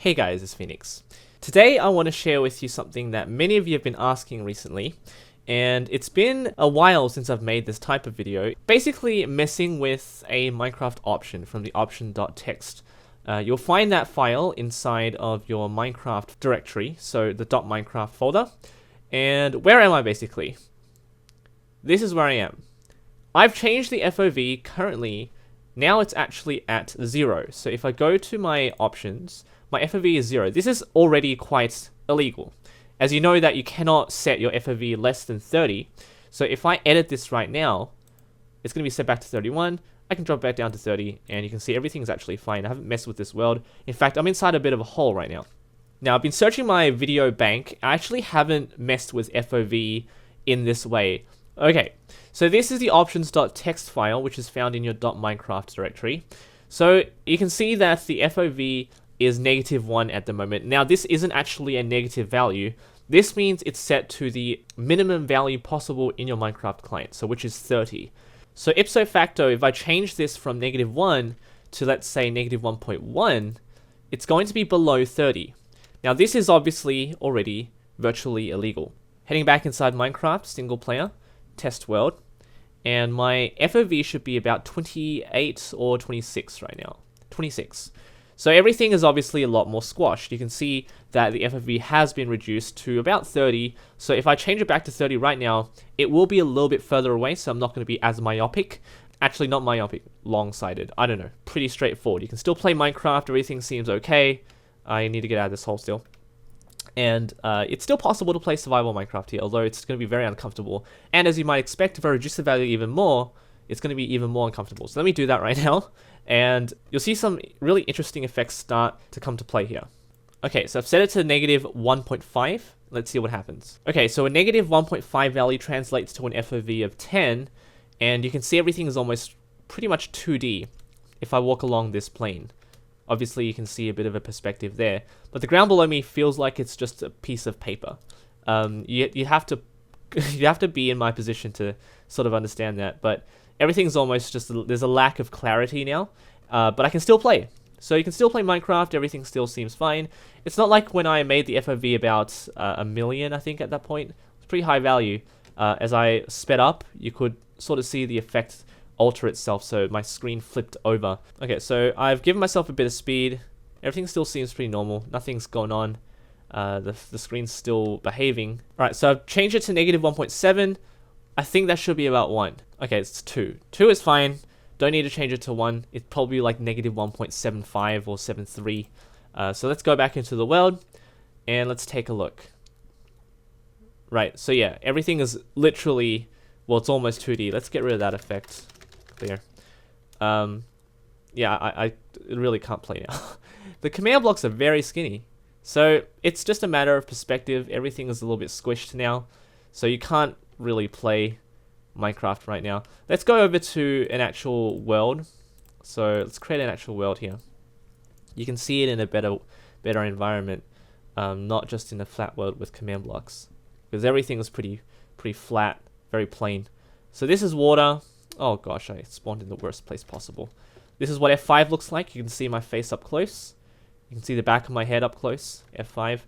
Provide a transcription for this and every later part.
Hey guys, it's Phoenix. Today I want to share with you something that many of you have been asking recently, and it's been a while since I've made this type of video. Basically messing with a Minecraft option from the option.txt. You'll find that file inside of your Minecraft directory, so the .minecraft folder. And where am I basically? This is where I am. I've changed the FOV currently. Now it's actually at 0. So if I go to my options, my FOV is 0. This is already quite illegal, as you know that you cannot set your FOV less than 30. So if I edit this right now, it's going to be set back to 31. I can drop back down to 30, and you can see everything's actually fine. I haven't messed with this world. In fact, I'm inside a bit of a hole right now. Now, I've been searching my video bank. I actually haven't messed with FOV in this way. Okay, so this is the options.txt file, which is found in your .minecraft directory. So you can see that the FOV is -1 at the moment. Now, this isn't actually a negative value. This means it's set to the minimum value possible in your Minecraft client, so which is 30. So ipso facto, if I change this from -1 to, let's say, -1.1, it's going to be below 30. Now, this is obviously already virtually illegal. Heading back inside Minecraft, single player, test world, and my FOV should be about 28 or 26 right now. 26. So everything is obviously a lot more squashed. You can see that the FOV has been reduced to about 30. So if I change it back to 30 right now, it will be a little bit further away, so I'm not going to be as myopic. Actually, not myopic, long-sighted. I don't know. Pretty straightforward. You can still play Minecraft. Everything seems okay. I need to get out of this hole still. And it's still possible to play survival Minecraft here, although it's going to be very uncomfortable. And as you might expect, if I reduce the value even more, it's going to be even more uncomfortable. So let me do that right now, and you'll see some really interesting effects start to come to play here. Okay, so I've set it to -1.5. Let's see what happens. Okay, so a -1.5 value translates to an FOV of 10, and you can see everything is almost pretty much 2D if I walk along this plane. Obviously, you can see a bit of a perspective there, but the ground below me feels like it's just a piece of paper. You have to you have to be in my position to sort of understand that, but everything's almost just there's a lack of clarity now. But I can still play, so you can still play Minecraft. Everything still seems fine. It's not like when I made the FOV about a million, I think at that point. It's pretty high value. As I sped up, you could sort of see the effect alter itself, so my screen flipped over. Okay, so I've given myself a bit of speed. Everything still seems pretty normal. Nothing's going on. The screen's still behaving. Alright, so I've changed it to -1.7. I think that should be about 1. Okay, it's 2. 2 is fine. Don't need to change it to 1. It's probably like -1.75 or 73. So let's go back into the world, and let's take a look. Right, so yeah, everything is literally, well, it's almost 2D. Let's get rid of that effect. Clear. Yeah, I really can't play now. The command blocks are very skinny, so it's just a matter of perspective. Everything is a little bit squished now, so you can't really play Minecraft right now. Let's go over to an actual world. So let's create an actual world here. You can see it in a better environment, not just in a flat world with command blocks, because everything is pretty flat, very plain. So this is water. Oh gosh, I spawned in the worst place possible. This is what F5 looks like. You can see my face up close. You can see the back of my head up close. F5.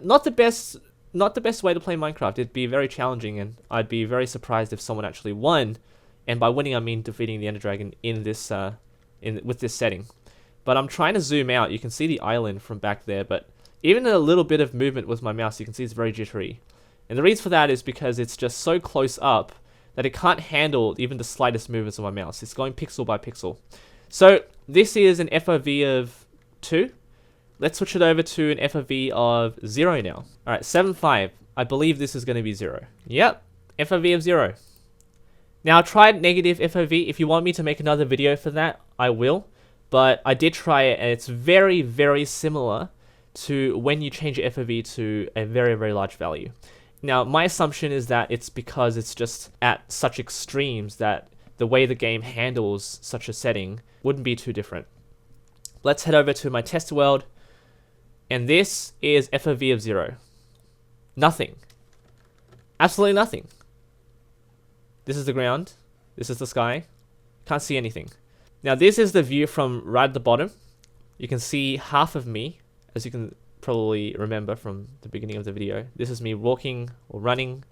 Not the best way to play Minecraft. It'd be very challenging, and I'd be very surprised if someone actually won. And by winning, I mean defeating the Ender Dragon in this with this setting. But I'm trying to zoom out. You can see the island from back there, but even a little bit of movement with my mouse, you can see it's very jittery. And the reason for that is because it's just so close up that it can't handle even the slightest movements of my mouse. It's going pixel by pixel. So this is an FOV of 2. Let's switch it over to an FOV of 0 now. Alright, 7.5. I believe this is going to be 0. Yep, FOV of 0. Now, I tried negative FOV. If you want me to make another video for that, I will. But I did try it, and it's very, very similar to when you change your FOV to a very, very large value. Now, my assumption is that it's because it's just at such extremes that the way the game handles such a setting wouldn't be too different. Let's head over to my test world, and this is FOV of 0. Nothing. Absolutely nothing. This is the ground. This is the sky. Can't see anything. Now, this is the view from right at the bottom. You can see half of me as you can probably remember from the beginning of the video, this is me walking or running,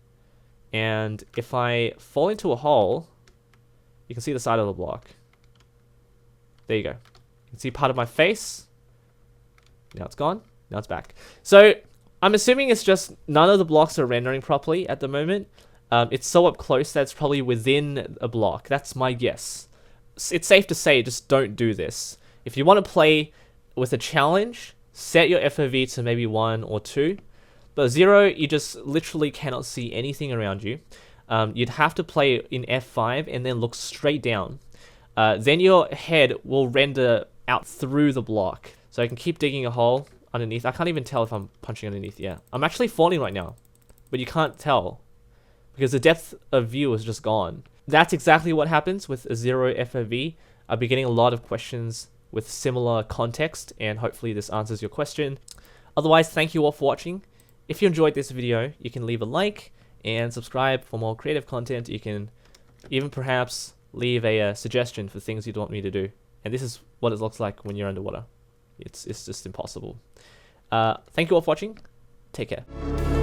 and if I fall into a hole, you can see the side of the block. There you go. You can see part of my face. Now it's gone. Now it's back. So I'm assuming it's just none of the blocks are rendering properly at the moment. It's so up close that it's probably within a block. That's my guess. It's safe to say just don't do this. If you want to play with a challenge, set your FOV to maybe 1 or 2. But 0, you just literally cannot see anything around you. You'd have to play in F5 and then look straight down. Then your head will render out through the block. So I can keep digging a hole underneath. I can't even tell if I'm punching underneath. Yeah, I'm actually falling right now, but you can't tell because the depth of view is just gone. That's exactly what happens with a 0 FOV. I'll be getting a lot of questions with similar context, and hopefully this answers your question. Otherwise, thank you all for watching. If you enjoyed this video, you can leave a like and subscribe for more creative content. You can even perhaps leave a suggestion for things you'd want me to do. And this is what it looks like when you're underwater. It's just impossible. Thank you all for watching. Take care.